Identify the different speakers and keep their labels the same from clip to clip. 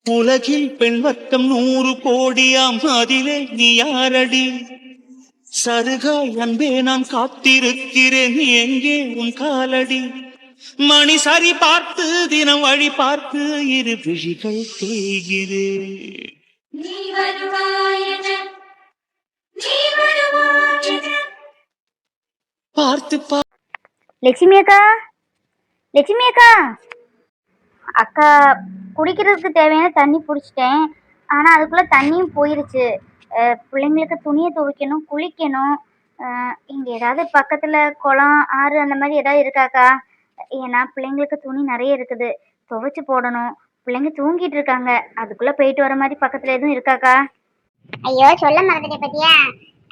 Speaker 1: உலகில் பெண் வர்க்கம் 100 கோடியாம், அதிலே நீ யாரடி? சருகாய் அன்பே நான் காத்திருக்கிறேன், எங்கே உன் காலடி? மணி சரி பார்த்து தினம் வழி பார்த்து இரு விழிகள் தேய்கிறேன். பார்த்து
Speaker 2: லட்சுமி அக்கா, லட்சுமி அக்கா, அக்கா குடிக்கிறதுக்கு தேவையான தண்ணி பிடிச்சிட்டேன். ஆனால் அதுக்குள்ளே தண்ணியும் போயிருச்சு. பிள்ளைங்களுக்கு துணியை துவைக்கணும், குளிக்கணும். இங்கே ஏதாவது பக்கத்தில் குளம், ஆறு அந்த மாதிரி ஏதாவது இருக்காக்கா? ஏன்னா பிள்ளைங்களுக்கு துணி நிறைய இருக்குது, துவைச்சி போடணும். பிள்ளைங்க தூங்கிட்டு இருக்காங்க, அதுக்குள்ளே போயிட்டு வர மாதிரி பக்கத்தில் எதுவும் இருக்காக்கா?
Speaker 3: ஐயோ, சொல்ல மறந்துட்டே பத்தியா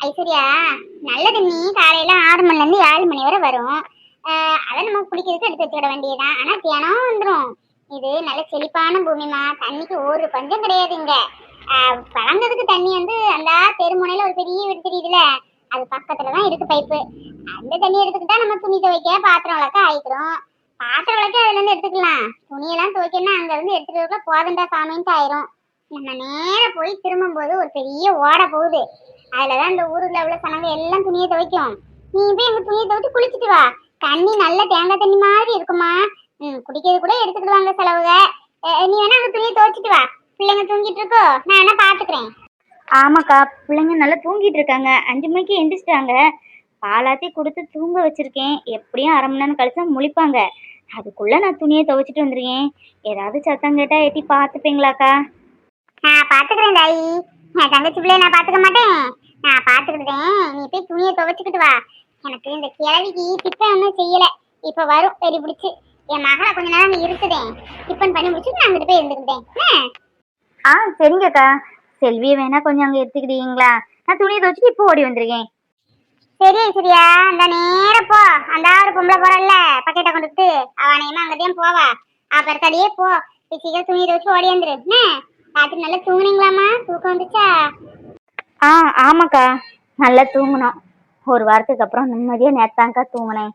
Speaker 3: ஐஸ்வர்யா. நல்ல தண்ணி காலையில 6 மணிலேருந்து 7 மணி வரை வரும். அதை நம்ம குடிக்கிறதுக்கு எடுத்து வச்சுக்கிட வேண்டியதுதான். ஆனால் தினம் வந்துடும். இது நல்ல செழிப்பான பூமிமா, தண்ணிக்கு ஒரு பஞ்சம் கிடையாது இங்க. பழந்ததுக்கு தண்ணி வந்து அந்த தெருமுனையில ஒரு பெரிய வீடு தெரியுதுல, அது பக்கத்துலதான் இருக்கு பைப்பு. அந்த தண்ணி எடுத்துக்கிட்டா நம்ம துணி துவைக்க, பாத்திரம் விளக்க ஆயிக்கிறோம். பாத்திரம் விளக்க அதுல இருந்து எடுத்துக்கலாம். துணியெல்லாம் துவைக்கணும்னா அங்க இருந்து எடுத்துட்டு போதண்டா சாமின்ட்டு ஆயிரும். நம்ம நேரம் போய் திரும்பும் போது ஒரு பெரிய ஓடை போகுது. அதுலதான் இந்த ஊருல உள்ள சனங்க எல்லாம் துணியை துவைக்கும். நீ போய் எங்க துணியை துவைச்சு குளிச்சுட்டு வா. தண்ணி நல்ல தேங்காய் தண்ணி மாதிரி இருக்குமா. குடிக்கிறது கூட எடுத்துக்கிடுவாங்க செலவுக. நீ வேணா அங்க துணியை துவைச்சிட்டு வா. பிள்ளைங்க தூங்கிட்டு இருக்கோ, நான் என்ன பாத்துக்கிறேன்.
Speaker 2: ஆமாக்கா, பிள்ளைங்க நல்லா தூங்கிட்டு இருக்காங்க. 5 மணிக்கு எந்திரிச்சிட்டாங்க. பாலாத்தி கொடுத்து தூங்க வச்சிருக்கேன். எப்படியும் 1/2 மணி நேரம் கழிச்சா முழிப்பாங்க. அதுக்குள்ள நான் துணியை துவைச்சிட்டு வந்துருக்கேன். ஏதாவது சத்தம் கேட்டா எட்டி பாத்துப்பீங்களாக்கா?
Speaker 3: நான் பாத்துக்கிறேன் தாயி. என் தங்கச்சி பிள்ளைய நான் பாத்துக்க மாட்டேன். நான் பாத்துக்கிட்டேன். நீ போய் துணியை துவைச்சுக்கிட்டு வா. எனக்கு இந்த கிழவிக்கு டிஃபன் ஒன்றும் செய்யல. இப்ப வரும் வெறி பிடிச்சு. என் மகளை கொஞ்ச நேரம் இருக்குதேன், டிஃபன் பண்ணி முடிச்சுட்டு நான் அங்கிட்டு போய் இருந்துக்கிட்டேன்.
Speaker 2: சரிங்கக்கா. செல்வியை வேணா கொஞ்சம் அங்கே எடுத்துக்கிட்டீங்களா? நான் துணியை துவைச்சிட்டு இப்போ ஓடி வந்திருக்கேன்.
Speaker 3: சரி சரியா, அந்த நேரம் போ. அந்த ஒரு பொம்பளை போறல்ல பக்கெட்டை கொண்டுட்டு, அவனையுமா அங்கேயும் போவா. பெருத்தாடியே போ. சீக்கிரம் துணியை துவைச்சு ஓடி வந்துரு. ராத்திரி நல்லா தூங்குனீங்களாமா? தூக்கம் வந்துச்சா?
Speaker 2: ஆமாக்கா, நல்லா தூங்கினோம். ஒரு வாரத்துக்கு அப்புறம் நிம்மதியாக நேத்தாங்க்கா தூங்கினேன்.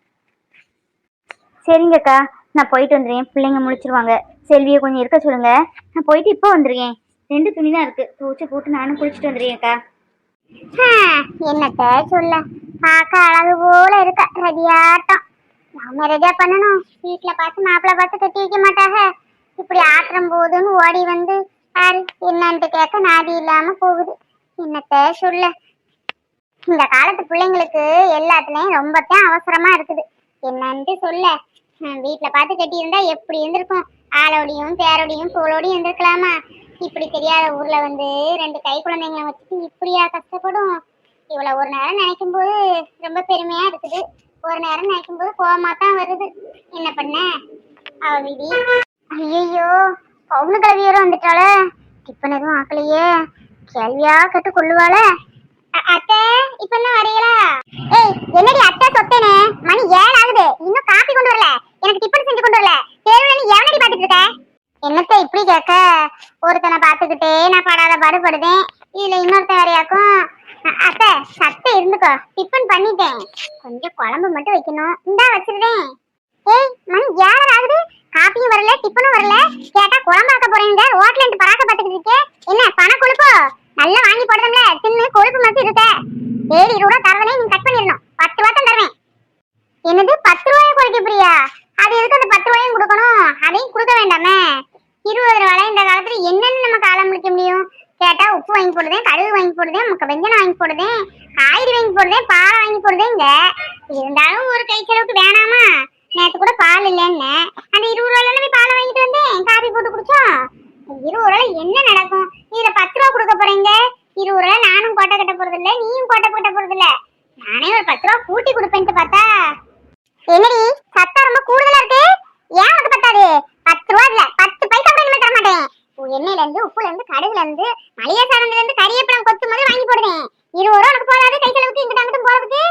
Speaker 2: சரிங்கக்கா, நான் போயிட்டு வந்துடுறேன். பிள்ளைங்க முழிச்சிருவாங்க. செல்வியை கொஞ்சம் இருக்க சொல்லுங்க. நான் போயிட்டு இப்போ வந்துருக்கேன். 2 துணி தான் இருக்கு, துவச்சி போட்டு நானும் குளிச்சுட்டு வந்துடுறேன்க்கா.
Speaker 3: என்னத்த சொல்ல, பார்க்க அழகு போல இருக்க ரெடியாட்டம். நாம ரெடியா பண்ணணும். வீட்டுல பார்த்து மாப்பிள்ள பார்த்து கட்டி வைக்க மாட்டாங்க. இப்படி ஆத்திரம் போதுன்னு ஓடி வந்து பாரு, என்னன்ட்டு கேட்க நாதி இல்லாம போகுது. என்னத்த சொல்ல, இந்த காலத்து பிள்ளைங்களுக்கு எல்லாத்துலயும் ரொம்பத்தான் அவசரமா இருக்குது. என்னன்ட்டு சொல்ல. வீட்டுல பார்த்து கட்டி இருந்தா எப்படி இருந்திருக்கும்? ஆளோடையும் பேரோடையும் தோளோடையும் இருந்திருக்கலாமா? இப்படி தெரியாத ஊர்ல வந்து 2 கை குழந்தைங்களை வச்சுட்டு இப்படியா கஷ்டப்படும்? இவ்வளவு ஒரு நேரம் நினைக்கும் போது ரொம்ப பெருமையா இருக்குது, ஒரு நேரம் நினைக்கும் போது கோவமா தான் வருது. என்ன பண்ண அவ விதி. ஐயோ, பவுனு கிளவியோட வந்துட்டால. டிஃபன் எதுவும் ஆக்கலையே. கேள்வியா கட்டு கொள்ளுவாள. அத்தை இப்ப என்ன வரீங்களா? ஏய், என்னடி அத்தை சொத்தேனே, மணி 7 ஆகுது, இன்னும் காப்பி கொண்டு வரல, எனக்கு டிஃபன் செஞ்சு கொண்டு வரல. தேர்வுல நீ எவனடி பாத்துட்டு இருக்க? என்னத்த இப்படி கேட்க? ஒருத்தனை பாத்துக்கிட்டே நான் படாத பாடுபடுதேன், இதுல இன்னொருத்தன் வேறையாக்கும். அத்தை சட்டை இருந்துக்கோ, டிஃபன் பண்ணிட்டேன். கொஞ்சம் குழம்பு மட்டும் வைக்கணும், இந்தா வச்சிருந்தேன். ஏய், மணி 7 ஆகுது, காப்பியும் வரல டிஃபனும் வரல. கேட்டா குழம்பாக்க போறேங்க, ஹோட்டல்ல இருந்து பராக்க பாத்துக்கிட்டு இருக்கே. என்ன பண கொழுப்போ? நல்லா வாங்கி போடுறதுல தின்னு கொழுப்பு மாதிரி இருக்க. 7 ரூபா தரவனே நீ கட் பண்ணிடணும். 10 ரூபா தான் தருவேன். என்னது 10 ரூபாயும் குறைக்க பிரியா? அது எதுக்கு அந்த 10 ரூபாயும் கொடுக்கணும்? அதையும் கொடுக்க வேண்டாமே. 20 ரூபாய் இந்த காலத்துல என்னன்னு நம்ம காலம் முடிக்க முடியும்? கேட்டா உப்பு வாங்கி போடுதேன், கடுகு வாங்கி போடுதேன், முக்க வெஞ்சனம் வாங்கி போடுதேன், காய்கறி வாங்கி போடுதேன், பால் வாங்கி போடுதேங்க. இருந்தாலும் ஒரு கை செலவுக்கு வேணாமா? நேற்று கூட பால் இல்லைன்னு அந்த 20 ரூபாயில போய் பாலை வாங்கிட்டு வந்தேன், காபி போட்டு குடிச்சோம். 20 ரூபாய் என்ன நடக்கும்? இதுல 10 ரூபா கொடுக்க போறீங்க. 20 ரூபாய் நானும் கோட்டை கட்ட போறது இல்ல, நீயும் கோட்டை கட்ட போறது இல்ல. நானே ஒரு 10 ரூபா கூட்டி கொடுப்பேன்ட்டு பார்த்தா என்னடி சத்தம் ரொம்ப கூடுதலா இருக்கு. ஏன் உனக்கு பத்தாது? 10 ரூபா இல்ல, 10 பைசா கூட இனிமே தர மாட்டேன். எண்ணெயில இருந்து உப்புல இருந்து கடுகுல இருந்து மளிகை சாதனத்துல இருந்து கறியப்பழம் கொத்து மாதிரி வாங்கி போடுவேன். 20 ரூபா உனக்கு போதாது கை செலவுக்கு இங்கிட்ட அங்கிட்டும் போறதுக்கு?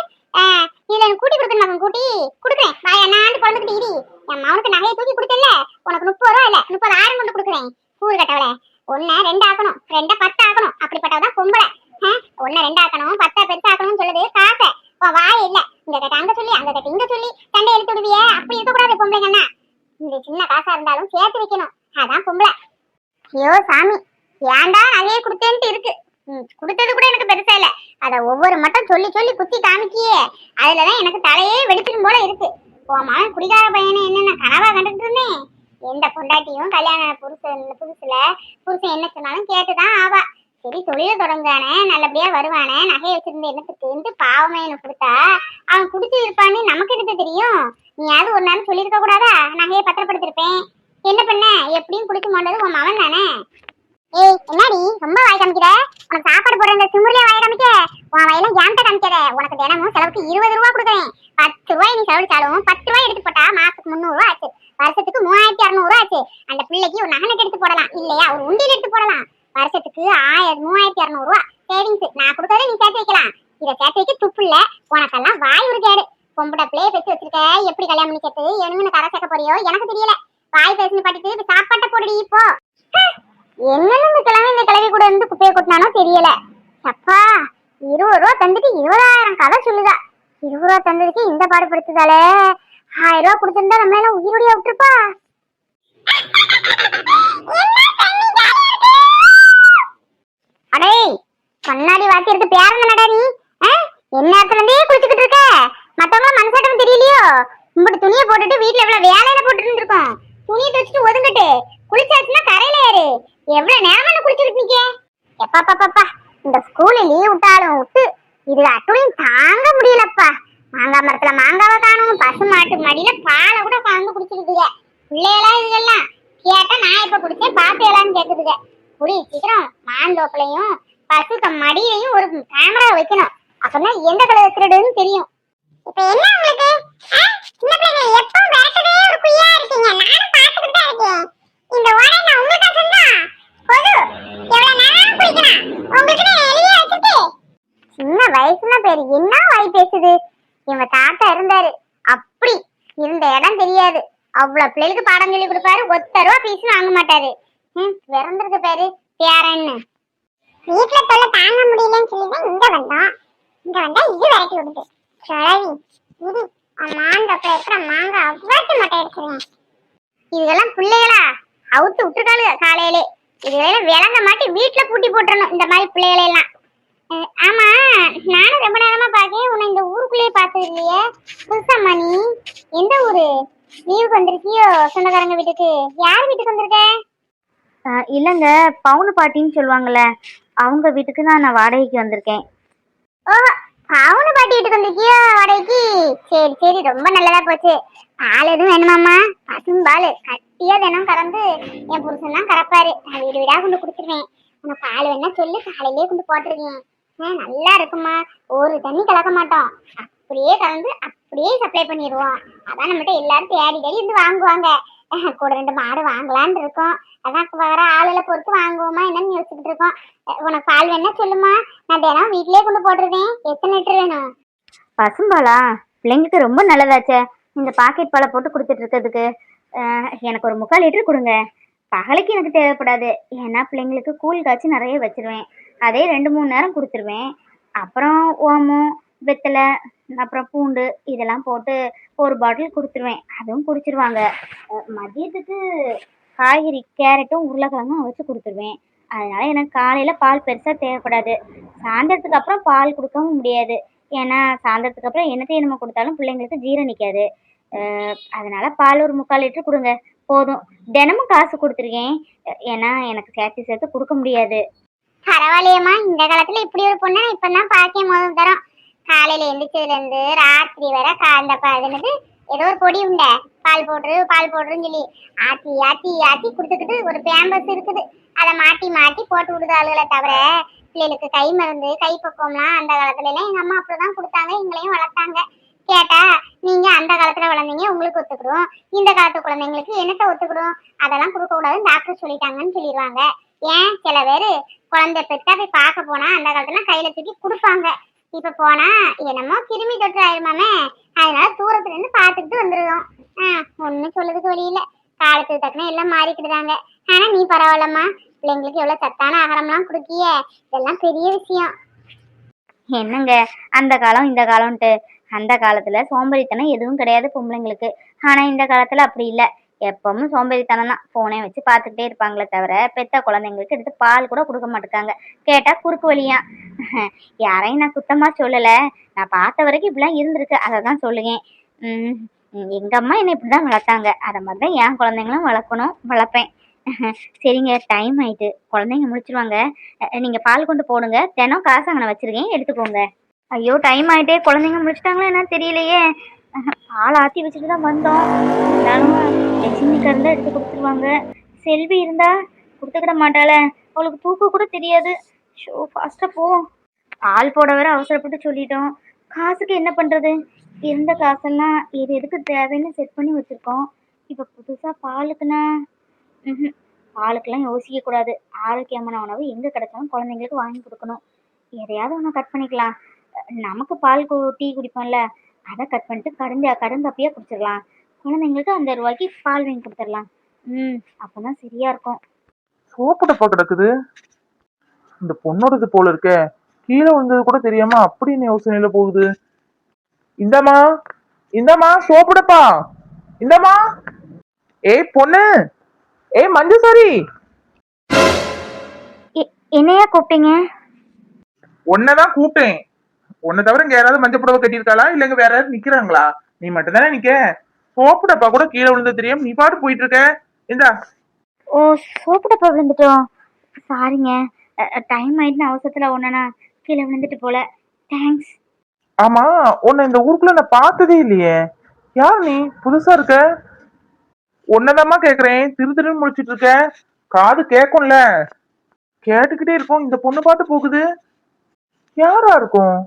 Speaker 3: இதுல எனக்கு கூட்டி கொடுக்கணும், கூட்டி கொடுக்குறேன். வாயா நான் குழந்தைகிட்ட இடி. என் மவனுக்கு நகையை தூக்கி கொடுத்தல, உனக்கு 30 ரூபா இல்ல 30,000 கொண்டு கொடுக்குறேன். கூறு கட்டவள, 1 2 ஆக்கணும், 2 10 ஆக்கணும். அப்படிப்பட்டதான் பொம்பளை. 1 2 ஆக்கணும், 10 பெருசாக்கணும்னு சொல்லுது காசை. வாய் இல்ல, இங்க கட்ட அங்க சொல்லி அங்க கட்ட இங்க சொல்லி சண்டை எழுத்து விடுவியே. அப்படி இருக்கக்கூடாது பொம்பளைங்கன்னா. இந்த சின்ன காசா இருந்தாலும் சேர்த்து வைக்கணும், அதான் பொம்பளை. ஐயோ சாமி, ஏன்டா நகையை கொடுத்தேன்ட்டு இருக்கு. கொடுத்தது கூட எனக்கு பெருசா இல்ல, அத ஒவ்வொரு மட்டும் சொல்லி சொல்லி குத்தி காமிக்கியே, அதுலதான் எனக்கு தலையே வெடிச்சிடும் போல இருக்கு. போமா குடிகார பையனை என்ன நான் கனவா கண்டுட்டு இருந்தேன். எந்த பொண்டாட்டியும் கல்யாண புருஷன் என்ன சொன்னாலும் கேட்டுதான் ஆவா. சரி தொழில தொடங்கானே, நல்லபடியா வருவானே, நகையை வச்சிருந்து என்னத்துக்கு பாவமே எனக்கு கொடுத்தா அவன் குடிச்சு இருப்பான்னு நமக்கு எடுத்து தெரியும். நீயாவது ஒரு நாள் சொல்லியிருக்க கூடாதா? நகையை பத்திரப்படுத்திருப்பேன். என்ன பண்ண? எப்படியும் குடிச்சு மாட்டது உன் மவன் தானே. ஏய் என்னடி ரொம்ப வாய் காமிக்கிற? உனக்கு சாப்பாடு போடுற இந்த சிமுறியா வாய் காமிக்க, உன் வயலாம் ஏன்ட்ட காமிக்காத. உனக்கு தினமும் செலவுக்கு 20 ரூபா கொடுக்குறேன். 10 ரூபாய் நீ செலவழிச்சாலும் 10 ரூபாய் எடுத்து போட்டா மாசத்துக்கு 300 ரூபா ஆச்சு, வருஷத்துக்கு 3600 ரூபா ஆச்சு. அந்த பிள்ளைக்கு ஒரு நகை எடுத்து போடலாம், இல்லையா ஒரு உண்டியல் எடுத்து போடலாம். வருஷத்துக்கு 3200 ரூபா சேவிங்ஸ் நான் கொடுக்கறத நீ சேர்த்து வைக்கலாம். இதை சேர்த்து வைக்க துப்பு இல்ல. உனக்கெல்லாம் வாய் ஒரு கேடு. பொம்புட பிள்ளைய பேசி வச்சிருக்க, எப்படி கல்யாணம் பண்ணி சேர்த்து எனுன்னு கரை சேர்க்க போறியோ எனக்கு தெரியல. வாய் பேசுன்னு பாட்டிட்டு சாப்பாட்ட போடுடி இப்போ. என்னன்னு இந்த கிழவி கூட இருந்து குப்பையை கொட்டினானோ தெரியல. அப்பா 20 ரூபா தந்துட்டு 20,000 கதை சொல்லுதா. 20 ரூபா தந்ததுக்கு இந்த பாடுபடுத்துதாலே. 1000 ரூபா கொடுத்திருந்தா நம்ம எல்லாம் உயிரோடியா விட்டுருப்பா. அடே கண்ணாடி வாத்தி எடுத்து பேரன நடா நீ. என்ன இடத்துல இருந்தே குளிச்சுக்கிட்டு இருக்க? மத்தவங்கள மனசாட்டம் தெரியலையோ? உங்கள்கிட்ட துணியை போட்டுட்டு வீட்டுல எவ்வளவு வேலையில போட்டுட்டு இருந்திருக்கோம். துணியை துவச்சிட்டு ஒதுங்கிட்டு குளிச்சாச்சுன்னா கரையில ஏறு. எவ்வளவு நேரம் குளிச்சிருப்பீங்க? எப்பா இந்த ஸ்கூல்ல லீவ் விட்டாலும் விட்டு இது அட்டுடையும் தாங்க முடியலப்பா. மாங்காய் மரத்துல மாங்காவை காணும், பசு மாட்டு மடியில பாலை கூட கலந்து குடிச்சிருக்குங்க. பிள்ளைகளா இதுகெல்லாம் கேட்டா நான் இப்ப குடிச்சேன் பாத்து எல்லாம்னு கேக்குதுங்க. குடி சீக்கிரம். மாந்தோப்புலையும் பசு மடியிலையும் ஒரு கேமரா வைக்கணும், அப்பதான் எந்த கலர் திருடுன்னு தெரியும். இப்ப என்ன உங்களுக்கு சின்ன பிள்ளைங்க எப்பவும் விரட்டவே ஒரு குய்யா இருக்கீங்க. நானும் பாத்துக்கிட்டு தான் இருக்கேன். இந்த ஓடை நான் உங்களுக்கு சொன்னா பொது எவ்வளவு நேரம் குடிக்கலாம் உங்களுக்கு எழுதிய வச்சுட்டு. சின்ன வயசுல பேரு என்ன வாய் பேசுது. இவங்க தாத்தா இருந்தாரு, அப்படி இருந்த இடம் தெரியாது. அவ்வளவு பிள்ளைகளுக்கு பாடம் சொல்லி கொடுப்பாரு, 1 ரூபா பீஸ் வாங்க மாட்டாரு. பிறந்திருக்கு பேரு பேரன்னு. வீட்டுல தொல்லை தாங்க முடியலன்னு சொல்லிதான் இங்க வந்தோம். இங்க வந்தா இது விரட்டி விடுது கிழவி. இது மாந்தோப்புல இருக்கிற மாங்காய் அவ்வளவு மட்டை எடுத்துருவேன். இதெல்லாம் பிள்ளைகளா அவுத்து விட்டுருக்காளுங்க காலையிலே. இதுவெல்லாம் விளங்க மாட்டி வீட்டுல பூட்டி போட்டுறணும் இந்த மாதிரி பிள்ளைகளை எல்லாம். ஆமா நானும் ரொம்ப நேரமா பாக்கேன், உன்னை இந்த ஊருக்குள்ளேயே பார்த்தது இல்லையே. புதுசாம்மா நீ எந்த ஊரு? லீவுக்கு வந்திருக்கியோ சொந்தக்காரங்க வீட்டுக்கு? யார் வீட்டுக்கு வந்திருக்க?
Speaker 2: இல்லைங்க, பவுனு பாட்டின்னு சொல்லுவாங்கல்ல, அவங்க வீட்டுக்கு தான் நான் வாடகைக்கு வந்திருக்கேன்.
Speaker 3: ஓ பவுனு பாட்டி வீட்டுக்கு வந்திருக்கியோ வாடகைக்கு? சரி சரி, ரொம்ப நல்லதா போச்சு. பால் எதுவும் வேணுமாம்மா? பசும்பால் கட்டியா தினம் கறந்து என் புருஷன் தான் கறப்பாரு. நான் வீடு வீடா கொண்டு கொடுத்துருவேன். உனக்கு பால் வேணா சொல்லு, காலையிலேயே கொண்டு போட்டிருக்கேன். நல்லா இருக்குமா, ஒரு தண்ணி கலக்க மாட்டோம், அப்படியே கலந்து அப்படியே சப்ளை பண்ணிடுவோம். அதான் நம்மகிட்ட எல்லாரும் தேடி தேடி இருந்து வாங்குவாங்க. கூட 2 மாடு வாங்கலான்னு இருக்கோம். அதான் வர ஆளுல பொறுத்து வாங்குவோமா என்னன்னு யோசிச்சுக்கிட்டு இருக்கோம். உனக்கு பால் வேணா சொல்லுமா, நான் தினம் வீட்லயே கொண்டு போட்டுருவேன். எத்தனை லிட்டர் வேணும்?
Speaker 2: பசும்பாலா? பிள்ளைங்களுக்கு ரொம்ப நல்லதாச்சே இந்த பாக்கெட் பாலை போட்டு கொடுத்துட்டு இருக்கிறதுக்கு. எனக்கு ஒரு 3/4 லிட்டர் கொடுங்க. பகலுக்கு எனக்கு தேவைப்படாது, ஏன்னா பிள்ளைங்களுக்கு கூழ் காய்ச்சி நிறைய வச்சிருவேன். அதே 2-3 நேரம் கொடுத்துருவேன். அப்புறம் ஓமம், வெத்தலை, அப்புறம் பூண்டு இதெல்லாம் போட்டு ஒரு பாட்டில் கொடுத்துருவேன். அதுவும் குடிச்சிருவாங்க. மதியத்துக்கு காய்கறி கேரட்டும் உருளைக்கிழங்கும் வச்சு கொடுத்துருவேன். அதனால எனக்கு காலையில் பால் பெருசாக தேவைப்படாது. சாயந்தரத்துக்கு அப்புறம் பால் கொடுக்கவும் முடியாது, ஏன்னா சாயந்தரத்துக்கு அப்புறம் என்னத்தையும் நம்ம கொடுத்தாலும் பிள்ளைங்களுக்கு ஜீரணிக்காது. அதனால பால் ஒரு 3/4 லிட்டர் கொடுங்க போதும். தினமும் காசு கொடுத்துருக்கேன், ஏன்னா எனக்கு சேர்த்து கொடுக்க முடியாது.
Speaker 3: பரவாயில்லையம்மா, இந்த காலத்துல இப்படி ஒரு பொண்ணை இப்பதான் பாக்க முதல் தரம். காலையில எந்திரிச்சதுல இருந்து ராத்திரி வர அந்த என்னது ஏதோ ஒரு பொடி உண்ட பால் போடுறேன்னு சொல்லி ஆத்தி ஆத்தி ஆத்தி குடுத்துக்கிட்டு ஒரு பேம்பஸ் இருக்குது, அதை மாட்டி மாட்டி போட்டு விடுது ஆளுகளை. தவிர பிள்ளைகளுக்கு கை மருந்து கை பக்குவம்லாம் அந்த காலத்துல எல்லாம் எங்க அம்மா அப்படிதான் கொடுத்தாங்க, எங்களையும் வளர்த்தாங்க. கேட்டா நீங்க அந்த காலத்துல வளர்ந்தீங்க உங்களுக்கு ஒத்துக்கிடும், இந்த காலத்து குழந்தைங்களுக்கு என்னத்த ஒத்துக்கிடும், அதெல்லாம் கொடுக்க கூடாதுன்னு டாக்டர் சொல்லிட்டாங்கன்னு சொல்லிடுவாங்க. ஏன் சில பேரு குழந்தை பெற்றா போய் பார்க்க போனா அந்த காலத்துல கையில தூக்கி கொடுப்பாங்க. இப்ப போனா என்னமோ கிருமி தொற்று ஆயிருமாமே, அதனால தூரத்துல இருந்து பாத்துக்கிட்டு வந்துருவோம். ஒன்னும் சொல்றதுக்கு வழி இல்ல, காலத்துக்கு தக்கன எல்லாம் மாறிக்கிட்டுதாங்க. ஆனா நீ பரவாயில்லம்மா, பிள்ளைங்களுக்கு எவ்வளவு சத்தான ஆகாரம்லாம் கொடுக்கிய, இதெல்லாம் பெரிய விஷயம்.
Speaker 2: என்னங்க அந்த காலம் இந்த காலம்ட்டு, அந்த காலத்துல சோம்பேறித்தனம் எதுவும் கிடையாது பொம்பளைங்களுக்கு. ஆனா இந்த காலத்துல அப்படி இல்லை, எப்பவும் சோம்பேறித்தனம் தான். ஃபோனே வச்சு பார்த்துக்கிட்டே இருப்பாங்களே தவிர பெத்த குழந்தைங்களுக்கு எடுத்து பால் கூட கொடுக்க மாட்டேங்காங்க. கேட்டா குறுக்கு வழியா. யாரையும் நான் குத்தமா சொல்லலை. நான் பார்த்த வரைக்கும் இப்படிலாம் இருந்திருக்கு, அதை தான் சொல்லுவேன். ம் எங்க அம்மா என்னை இப்படிதான் வளர்த்தாங்க. அதை மாதிரி தான் என் குழந்தைங்களும் வளர்க்கணும், வளர்ப்பேன். சரிங்க, டைம் ஆயிட்டு. குழந்தைங்க முடிச்சிருவாங்க. நீங்க பால் கொண்டு போடுங்க. தினம் காசு அங்கே வச்சிருக்கேன், எடுத்துக்கோங்க. ஐயோ, டைம் ஆயிட்டே. குழந்தைங்க முடிச்சிட்டாங்களா என்னன்னு தெரியலையே. பால் ஆற்றி வச்சுட்டு தான் வந்தோம். இருந்தாலும் லட்சுமிக்கு இருந்தால் எடுத்து கொடுத்துருவாங்க. செல்வி இருந்தா கொடுத்துக்கிட மாட்டாள. அவளுக்கு தூக்க கூட தெரியாது. ஷோ, ஃபாஸ்ட்டாக போ. பால் போட வேற அவசரப்பட்டு சொல்லிட்டோம். காசுக்கு என்ன பண்ணுறது? இருந்த காசெல்லாம் எது எதுக்கு தேவைன்னு செட் பண்ணி வச்சுருக்கோம். இப்போ புதுசாக பாலுக்குன்னா பாலுக்கெல்லாம் யோசிக்கக்கூடாது. ஆரோக்கியமான உணவு எங்கே கிடைச்சாலும் குழந்தைங்களுக்கு வாங்கி கொடுக்கணும். எதையாவது ஒன்று கட் பண்ணிக்கலாம். நமக்கு பால் டீ குடிப்போம்ல, அதை கட் பண்ணிட்டு கருந்தப்பியாக குடிச்சிடலாம். குழந்தைங்களுக்கு அந்த ரூபாய்க்கு பால் வாங்கி கொடுத்துடலாம். அப்போ தான் சரியாக இருக்கும்.
Speaker 4: சோப்பு டப்பா கிடக்குது. இந்த பொண்ணோடது போல இருக்க. கீழே விழுந்தது கூட தெரியாம அப்படின்னு யோசனையில போகுது. இந்தம்மா, இந்தம்மா சோப்பு டப்பா, இந்தம்மா. ஏய் பொண்ணு, ஏய் மஞ்சசாரி.
Speaker 2: என்னையா கூப்பிட்டீங்க?
Speaker 4: உன்னதான் கூப்பிட்டேன். உன்னை தவிர இங்க யாராவது மஞ்சள் புடவை கட்டியிருக்காளா, இல்லங்க வேற யாராவது நிக்கிறாங்களா? நீ மட்டும் தானே நிக்க. சோப்பு டப்பா கூட கீழே விழுந்தது தெரியாம நீ பாட்டு போயிட்டு இருக்க. இந்தா.
Speaker 2: ஓ, சோப்பு டப்பா விழுந்துட்டோம். சாரிங்க, டைம் ஆயிட்டுன்னு அவசரத்துல ஒன்னா கீழே விழுந்துட்டு போல. தேங்க்ஸ்.
Speaker 4: ஆமா, உன்னை இந்த ஊருக்குள்ள நான் பார்த்ததே இல்லையே. யார் நீ? புதுசா இருக்க. உன்னதாம்மா கேக்குறேன். திரு திருன்னு முடிச்சிட்டு இருக்க. காது கேக்கும்ல. கேட்டுக்கிட்டே இருக்கும். இந்த பொண்ணு பாட்டு போகுது. யாரா இருக்கும்?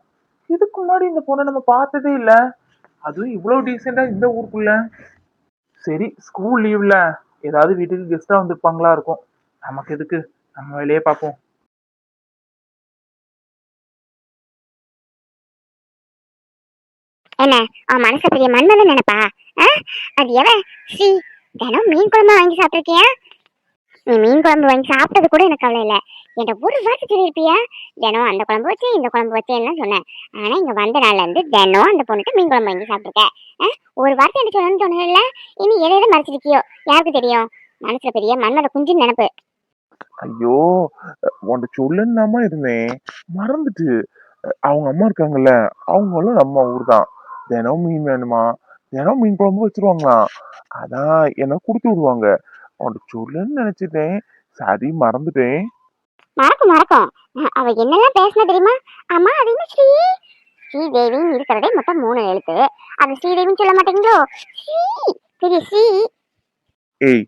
Speaker 4: இதுக்கு முன்னாடி இந்த பொண்ணை நம்ம பார்த்ததே இல்ல. அதுவும் இவ்வளவு டீசெண்டா இந்த ஊருக்குள்ள. சரி, ஸ்கூல் லீவ்ல ஏதாவது வீட்டுக்கு கெஸ்டா வந்திருப்பாங்களா இருக்கும். நமக்கு எதுக்கு, நம்ம வேலையே பார்ப்போம்.
Speaker 3: என்ன அவன் மனசு பெரிய மண்மதன் நினைப்பா? அது எவன் ஸ்ரீ தினம் மீன் குழம்பு வாங்கி சாப்பிட்டுருக்கியா? நீ மீன் குழம்பு வாங்கி சாப்பிட்டது கூட எனக்கு கவலை இல்லை. என்கிட்ட ஒரு வார்த்தை சொல்லியிருப்பியா? தினம் அந்த குழம்பு வச்சு இந்த குழம்பு வச்சேன்னு சொன்னேன். ஆனா இங்க வந்த நாள்ல இருந்து தினம் அந்த பொண்ணுக்கு மீன் குழம்பு வாங்கி சாப்பிட்டுருக்க. ஒரு வார்த்தை எனக்கு சொல்லணும்னு தோணுதில்ல. இனி எதை எதை மறைச்சிருக்கியோ யாருக்கு தெரியும்? மனசுல பெரிய மண்மத குஞ்சுன்னு நினைப்பு.
Speaker 4: ஐயோ, உன்ட சொல்லணும்னாமா இருந்தேன், மறந்துட்டு. அவங்க அம்மா இருக்காங்கல்ல, அவங்களும் நம்ம ஊர் தான். தினம் மீன் வேணுமா, தினம் மீன் குழம்பு வச்சிருவாங்களாம். அதான் எனக்கு கொடுத்து விடுவாங்க. உன்ட சொல்லணும்னு நினைச்சிட்டேன். சரி, மறந்துட்டேன்.
Speaker 3: மறக்கும். அவ என்னெல்லாம் பேசினா தெரியுமா? ஆமா, அது என்ன ஸ்ரீ ஸ்ரீதேவின்னு இருக்கிறதே மொத்தம் 3 எழுத்து. அது ஸ்ரீதேவின்னு சொல்ல மாட்டேங்களோ? ஸ்ரீ பெரிய ஸ்ரீ.
Speaker 4: ஏய்,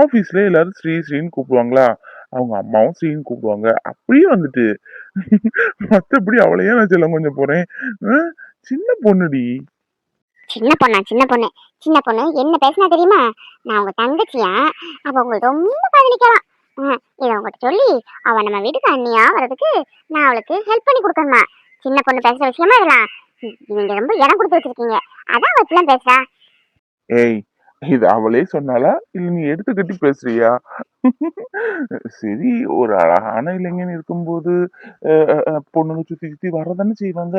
Speaker 4: ஆபீஸ்ல எல்லாரும் ஸ்ரீ ஸ்ரீன்னு கூப்பிடுவாங்களா? அவங்க அம்மாவும் ஸ்ரீன்னு கூப்பிடுவாங்க. அப்படியே வந்துட்டு மத்தபடி அவளையே நான் செல்லம் கொஞ்சம் போறேன். சின்ன பொண்ணுடி.
Speaker 3: சின்ன பொண்ணு என்ன பேசினா தெரியுமா? நான் உங்க தங்கச்சியா, அவ உங்களுக்கு ரொம்ப காதலிக்கலாம். இதை உங்ககிட்ட சொல்லி அவ நம்ம வீட்டுக்கு அண்ணியா வர்றதுக்கு நான் அவளுக்கு ஹெல்ப் பண்ணி கொடுக்கணுமா? சின்ன பொண்ணு பேசுற விஷயமா இதெல்லாம்? நீங்க ரொம்ப இடம் கொடுத்து வச்சிருக்கீங்க, அதான் அவ இப்பெல்லாம் பேசுறா.
Speaker 4: ஏய், இது அவளே சொன்னாலா, இல்ல நீ எடுத்து கட்டி பேசுறியா? சரி, ஒரு அழகான இளைஞன் இருக்கும்போது பொண்ணுங்க சுத்தி சுத்தி வரதானே செய்வாங்க.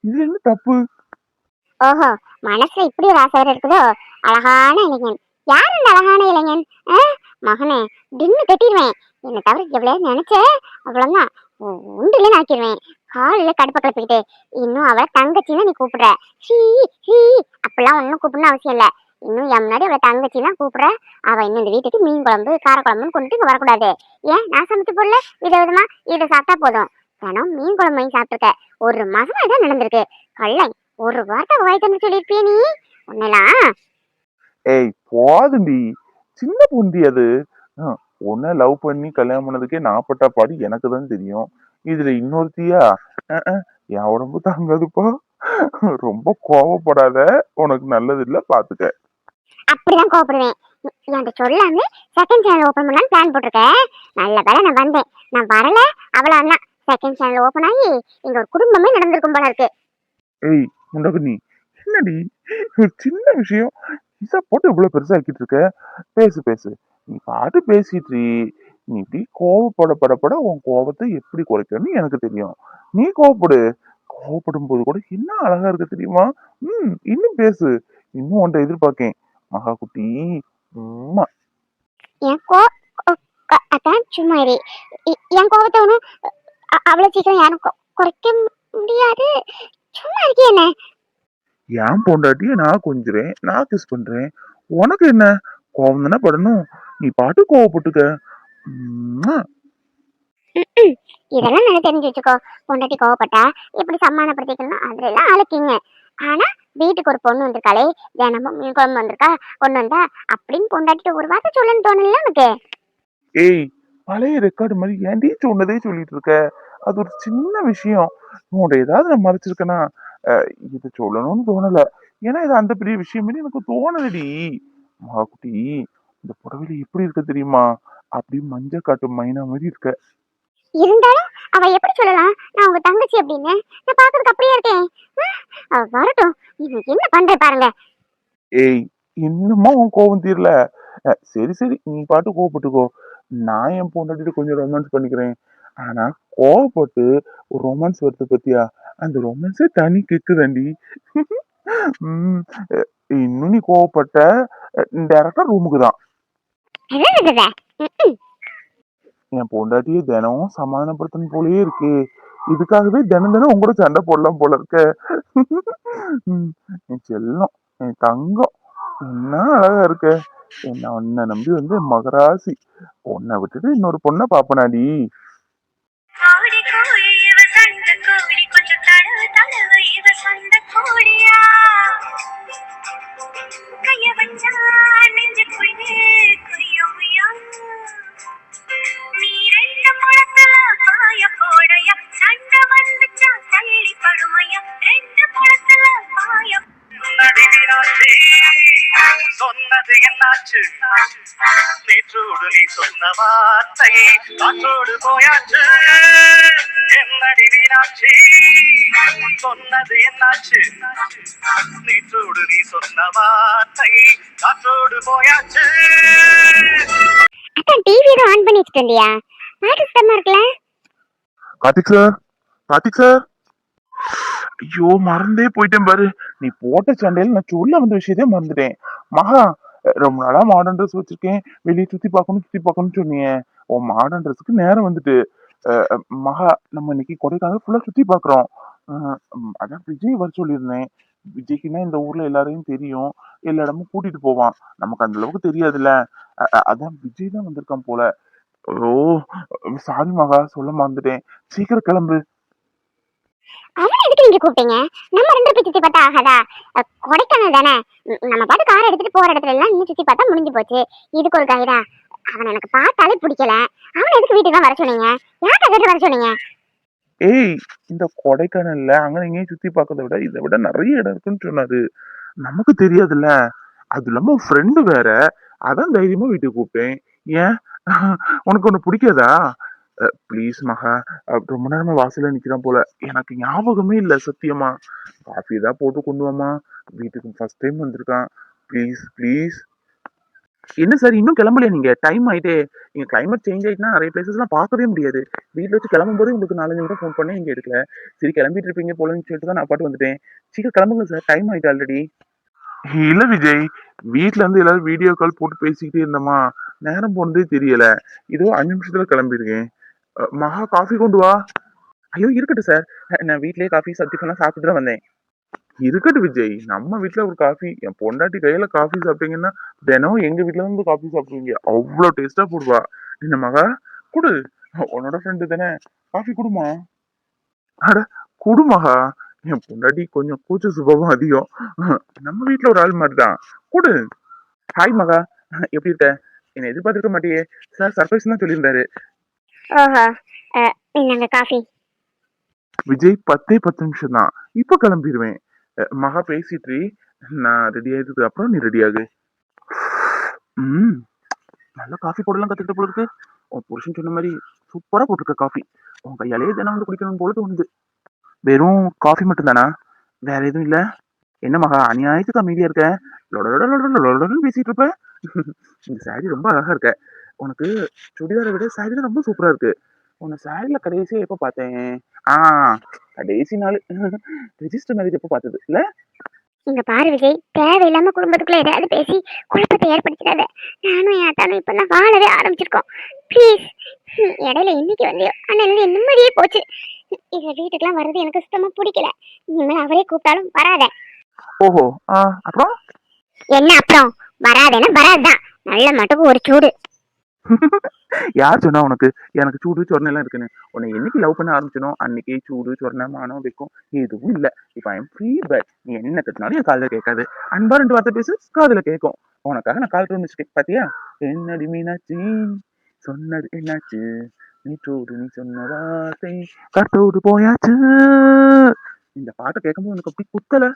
Speaker 4: இது என்ன தப்பு?
Speaker 3: ஓஹோ, மனசுல இப்படி ஒரு ஆசை இருக்குதோ? அழகான இளைஞன். யார் அந்த அழகான இளைஞன்? மகனே, டின்னு கட்டிடுவேன். என்னை தவிர எவ்வளவு நினைச்ச அவ்வளவுதான் உண்டுல நாக்கிடுவேன். காலையில கடுப்ப கிளப்பிக்கிட்டு இன்னும் அவ தங்கச்சின்னு நீ கூப்பிடுற. ஸ்ரீ ஸ்ரீ அப்பெல்லாம் ஒன்னும் கூப்பிடணும் அவசியம் இல்ல. இன்னும் என் முன்னாடி அவளை தங்கச்சின்னா கூப்பிடுற. அவ இன்னும் இந்த வீட்டுக்கு மீன் குழம்பு கார குழம்புன்னு கொண்டுட்டு இங்க வரக்கூடாது. ஏன் நான் சமைச்சு போடல? விதவிதமா இதை சாப்பிட்டா போதும். தினம் மீன் குழம்பு வாங்கி சாப்பிட்டுருக்க. ஒரு மாசமா இதான் நடந்திருக்கு. கள்ளை, ஒரு வார்த்தை வாய் தந்து சொல்லியிருப்பிய நீ ஒன்னலாம்.
Speaker 4: ஏய், போதுண்டி. சின்ன பொண்டி அது. உன்ன லவ் பண்ணி கல்யாணம் பண்ணதுக்கே நான் பட்ட பாடு எனக்கு தான் தெரியும். இதுல இன்னொருத்தியா? என் உடம்பு தாங்காதுப்பா. ரொம்ப கோவப்படாத, உனக்கு நல்லது இல்ல, பாத்துக்க.
Speaker 3: அப்படிதான் கோவப்படுவேன். என்கிட்ட சொல்லாம செகண்ட் சேனல் ஓபன் பண்ணலான்னு பிளான் போட்டிருக்கேன். நல்ல வேலை நான் வந்தேன். நான் வரல, அவ்வளவுதான். செகண்ட் சேனல் ஓபன் ஆகி இங்க ஒரு குடும்பமே நடந்திருக்கும் போல இருக்கு.
Speaker 4: ஏய் முண்டகனி, என்னடி ஒரு சின்ன விஷயம் இசா போட்டு இவ்வளவு பெருசா ஆக்கிட்டு இருக்க? பேசு பேசு, நீ பாட்டு பேசிட்டு. நீ இப்படி கோவப்படப்படப்பட உன் கோபத்தை எப்படி குறைக்கணும்னு எனக்கு தெரியும். நீ கோவப்படு. கோவப்படும் போது கூட என்ன அழகா இருக்கு தெரியுமா? இன்னும் பேசு. இன்னும் உன்ட்ட எதிர்பார்க்கேன். மகா குட்டி, உம்மா.
Speaker 3: என் அதான் சும்மா இரு. என் கோவத்தை ஒன்றும் அவ்வளவு சீக்கிரம் யாரும் குறைக்க முடியாது. சும்மா இருக்கே என்ன.
Speaker 4: என் பொண்டாட்டிய நான் கொஞ்சுறேன், நான் கிஸ் பண்றேன். உனக்கு என்ன? கோவம் தானே படணும். நீ பாட்டு கோவப்பட்டுக்க. உம்மா.
Speaker 3: இதெல்லாம் நல்லா தெரிஞ்சு வச்சுக்கோ. பொண்டாட்டி கோவப்பட்டா எப்படி சமாதானப்படுத்திக்கணும் அதெல்லாம் ஆளுக்கிங்க. ஆனா வீட்டுக்கு ஒரு பொண்ணு வந்திருக்காளே, தினமும் மீன் குழம்பு வந்திருக்கா, கொண்டு வந்தா அப்படின்னு பொண்டாட்டிட்டு ஒரு வார்த்தை சொல்லணும்னு தோணல உனக்கு?
Speaker 4: ஏய், பழைய ரெக்கார்டு மாதிரி ஏன்டி சொன்னதே சொல்லிட்டு இருக்க? அது ஒரு சின்ன விஷயம். உன்கிட்ட ஏதாவது நான் மறைச்சிருக்கேனா? இது சொல்லணும்னு தோணல. ஏன்னா இது அந்த பெரிய விஷயம் மாதிரி எனக்கு தோணலடி. மகாக்குட்டி, இந்த புடவையில எப்படி இருக்க தெரியுமா? அப்படி மஞ்ச காட்டு மைனா மாதிரி இருக்க.
Speaker 3: இருந்தாலும் அவ எப்படி சொல்லலாம் நான் உங்க தங்கச்சி அப்படின்னு? நான் பாக்குறதுக்கு அப்படியே இருக்கேன். அவ வரட்டும், நீங்க என்ன பண்ற பாருங்க.
Speaker 4: ஏய், இன்னுமா உன் கோவம் தீரல? சரி சரி, நீ பாட்டு கோவப்பட்டுக்கோ. நான் என் பொண்டாட்டிட்ட கொஞ்சம் ரொமான்ஸ் பண்ணிக்கிறேன். ஆனா கோவப்பட்டு ஒரு ரொமான்ஸ் வருது பத்தியா? அந்த ரொமான்ஸே தனி கிக்குதாண்டி. உம் இன்னும் நீ கோவப்பட்ட டைரக்டா ரூமுக்கு தான். என் பொண்டாட்டியை தினம் சமாதானப்படுத்தணும் போலயே இருக்கு. இதுக்காகவே தினம் தினம் உங்களோட சண்டை போடலாம் போல இருக்க. என் செல்லம், என் தங்கம், என்ன அழகா இருக்க. என்ன உன்னை நம்பி வந்து மகராசி. பொண்ணை விட்டுட்டு இன்னொரு பொண்ணை பாப்பனாடி.
Speaker 1: சொன்னது என்னாச்சு? நேற்றோடு நீ சொன்ன வார்த்தை காற்றோடு போயாச்சு. என்னடி மீனாட்சி, சொன்னது என்னாச்சு? நேற்றோடு நீ சொன்ன வார்த்தை காற்றோடு போயாச்சு.
Speaker 3: அதான் டிவி ஆன் பண்ணி வச்சுட்டியா? பாட்டு சுத்தமா இருக்குல்ல?
Speaker 4: Karthik sir, Karthik sir. ஐயோ, மறந்தே போயிட்டேன் பாரு. நீ போட்ட சண்டையில நான் சொல்ல வந்த விஷயத்தையே மறந்துட்டேன். மகா, ரொம்ப நாளா மாடர்ன் ட்ரெஸ் வச்சிருக்கேன், வெளியே சுத்தி பார்க்கணும்னு சொன்னீங்க. உன் மாடர்ன் ட்ரெஸ்க்கு நேரம் வந்துட்டு. மகா, நம்ம இன்னைக்கு கொடைக்கானல் ஃபுல்லா சுத்தி பாக்குறோம். அதான் விஜய் வர சொல்லியிருந்தேன். விஜய்க்குன்னா இந்த ஊர்ல எல்லாரையும் தெரியும், எல்லா இடமும் கூட்டிட்டு போவான். நமக்கு அந்த அளவுக்கு தெரியாதுல்ல. அதான் விஜய் தான் வந்திருக்கான் போல. ஓ, சாரி மகா, சொல்ல மறந்துட்டேன். சீக்கிரம் கிளம்பு.
Speaker 3: அவனை எதுக்கு நீங்க கூப்பிட்டீங்க? நம்ம ரெண்டு பேரும் சுத்தி பார்த்தா ஆகாதா? கொடைக்கானல் தானே, நம்ம பாட்டு கார் எடுத்துட்டு போற இடத்துல எல்லாம் இன்னும் சுத்தி பார்த்தா முடிஞ்சு போச்சு. இதுக்கு ஒரு கைடா? அவன் எனக்கு பார்த்தாலே பிடிக்கல. அவனை எதுக்கு வீட்டுக்கு வர சொன்னீங்க? யார்கிட்ட கேட்டு வர சொன்னீங்க?
Speaker 4: ஏய், இந்த கொடைக்கானல்ல அங்க இங்கேயும் சுத்தி பார்க்கறத விட இதை விட நிறைய இடம் இருக்குன்னு சொன்னாரு. நமக்கு தெரியாதுல்ல. அது இல்லாம ஃப்ரெண்டு வேற. அதான் தைரியமா வீட்டுக்கு கூப்பிட்டேன். ஏன், உனக்கு ஒண்ணு பிடிக்காதா? ப்ளீஸ் மகா, ரொம்ப நேரமா வாசல்ல நிக்கிறான் போல. எனக்கு ஞாபகமே இல்ல சத்தியமா. காஃபி தான் போட்டு கொண்டு வாமா. வீட்டுக்கு ஃபர்ஸ்ட் டைம் வந்திருக்கான். Please please. என்ன சார் இன்னும் கிளம்பலையா? நீங்க டைம் ஆயிட்டே. நீங்க கிளைமேட் சேஞ்ச் ஆயிட்டுனா நிறைய பிளேசஸ்லாம் பார்க்கவே முடியாது. வீட்டில் வச்சு கிளம்பும் போது உங்களுக்கு 4 நிமிடம் ஃபோன் பண்ணி இங்க எடுக்கல. சரி கிளம்பிட்டு இருப்பீங்க போலன்னு சொல்லிட்டு தான் நான் பாட்டு வந்துட்டேன். சீக்கிரம் கிளம்புங்க சார், டைம் ஆயிட்டு ஆல்ரெடி. இல்ல விஜய், வீட்ல இருந்து எல்லாரும் வீடியோ கால் போட்டு பேசிக்கிட்டே இருந்தோமா, நேரம் போனதே தெரியல. இதோ 5 நிமிஷத்துல கிளம்பிருக்கேன். மகா, காஃபி கொண்டு வா. ஐயோ இருக்கட்டும் சார், நான் வீட்லயே காஃபி டிஃபன்லாம் சாப்பிட்டு தான் வந்தேன். இருக்கட்டும் விஜய், நம்ம வீட்ல ஒரு காஃபி, என் பொண்டாட்டி கையில காஃபி சாப்பிட்டீங்கன்னா தினம் எங்க வீட்ல இருந்து காஃபி சாப்பிடுவீங்க. அவ்வளவு டேஸ்டா போடுவா. என்ன மகா, குடு. உன்னோட ஃப்ரெண்டு தானே, காஃபி குடுமா. அட, குடு மகா. என் பொண்டாட்டி கொஞ்சம் கூச்ச சுபாவம் அதிகம். நம்ம வீட்ல ஒரு ஆள் மாதிரிதான். குடு. ஹாய் மகா, எப்படி இருக்க? என்ன எதிர்பார்த்திருக்க மாட்டியே. சார் சர்ப்ரைஸ் தான் சொல்லியிருந்தாரு.
Speaker 3: ஓஹோ, இந்தாங்க காஃபி.
Speaker 4: விஜய் 10 நிமிஷம் தான், இப்ப கிளம்பிடுவேன். மகா பேசிட்டு நான் ரெடி ஆயிடுறதுக்கு அப்புறம் நீ ரெடி ஆகு. நல்லா காஃபி போடலாம் கத்துக்கிட்ட போல இருக்கு. உன் புருஷன் சொன்ன மாதிரி சூப்பரா போட்டிருக்க காஃபி. உன் கையாலே தினம் வந்து குடிக்கணும் போல தோணுது. வெறும் காஃபி மட்டும் தானா? வேற எதுவும் இல்ல? என்ன மகா, அநியாயத்துக்கு அமைதியா இருக்க? லொடலொடலொடலொடலொடன்னு பேசிட்டு இருப்ப. இந்த சாரி ரொம்ப அழகா இருக்க. உனக்கு சுடிதாரை விட சாரி தான் ரொம்ப சூப்பரா இருக்கு. உன்னை சாரில கடைசியா எப்ப பார்த்தேன்? ஆ, கடைசி நாள் ரிஜிஸ்டர் மேரேஜ் எப்ப பார்த்தது இல்ல?
Speaker 3: இங்க பாரு விஜய், தேவையில்லாம குடும்பத்துக்குள்ள ஏதாவது பேசி குழப்பத்தை ஏற்படுத்திடாத. நானும் என் அத்தானும் இப்பதான் வாழவே ஆரம்பிச்சிருக்கோம். ப்ளீஸ். இடையில இன்னைக்கு வந்தியோ அண்ணன் நிம்மதியே போச்சு. இந்த வீட்டுக்கெல்லாம் வர்றது எனக்கு சுத்தமா பிடிக்கல. இனிமேல் அவரே கூப்பிட்டாலும் வராத.
Speaker 4: ஓஹோ. அப்புறம்
Speaker 3: என்ன அப்புறம்? வராதேன்னா வராதுதான். நல்ல மட்டும் ஒரு சூடு.
Speaker 4: யார் சொன்னா உனக்கு எனக்கு சூடு சொரணை எல்லாம் இருக்குன்னு? உன்னை என்னைக்கு லவ் பண்ண ஆரம்பிச்சனோ அன்னைக்கு சூடு சொரணை மானம் வைக்கும் எதுவும் இல்ல. இப்ப ஐம் ஃப்ரீ பேர்ட். நீ என்ன கட்டினாலும் என் காதுல கேட்காது. அன்பா 2 வார்த்தை பேசு, காதுல கேட்கும். உனக்காக நான் கால் மிஸ்டேக் பாத்தியா? என்னடி மீனாச்சு சொன்னது என்னாச்சு, நீற்றோடு நீ சொன்ன வார்த்தை கட்டோடு போயாச்சு. இந்த பாட்டை கேட்கும்போது உனக்கு அப்படி குத்தல?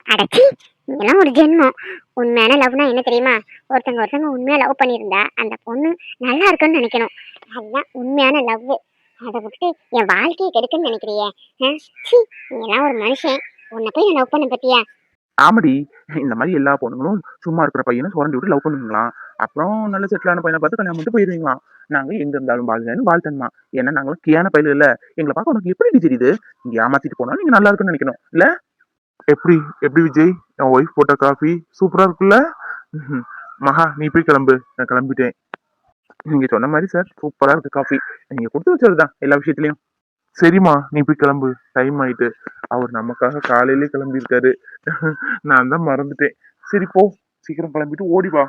Speaker 3: அடச்சி, இதெல்லாம் ஒரு ஜென்மம். உண்மையான லவ்னா என்ன தெரியுமா? ஒருத்தங்க உண்மையா லவ் பண்ணியிருந்தா அந்த பொண்ணு நல்லா இருக்குன்னு நினைக்கணும். அதுதான் உண்மையான லவ். அதை விட்டு என் வாழ்க்கையை கெடுக்குன்னு நினைக்கிறியே? நீலாம் ஒரு மனுஷன். உன்னை போய் நான் லவ் பண்ண பத்தியா?
Speaker 4: ஆமாடி, இந்த மாதிரி எல்லா பொண்ணுங்களும் சும்மா இருக்கிற பையனை சுரண்டி விட்டு லவ் பண்ணுங்களாம். அப்புறம் நல்ல செட்டிலான பையனை பார்த்து கல்யாணம் பண்ணிட்டு போயிருவீங்களாம். நாங்க எங்க இருந்தாலும் வாழ்க்கைன்னு வாழ்த்தன்மா. ஏன்னா நாங்களும் கியான பயில இல்ல. எங்களை பார்க்க உனக்கு எப்படி தெரியுது? இங்க ஏமாத்திட்டு போனா நீங்க நல்லா இருக்குன்னு நினைக்கணும் இல்ல? எப்படி எப்படி விஜய், என் ஒய்ஃப் போட்ட காஃபி சூப்பரா இருக்குல்ல? மகா நீ போய் கிளம்பு, நான் கிளம்பிட்டேன். நீங்க சொன்ன மாதிரி சார் சூப்பரா இருக்கு காஃபி. நீங்க கொடுத்து வச்சதுதான் எல்லா விஷயத்திலயும். சரிம்மா நீ போய் கிளம்பு, டைம் ஆயிட்டு. அவர் நமக்காக காலையிலே கிளம்பி இருக்காரு. நான் தான் மறந்துட்டேன். சரி போ, சீக்கிரம் கிளம்பிட்டு ஓடி வா.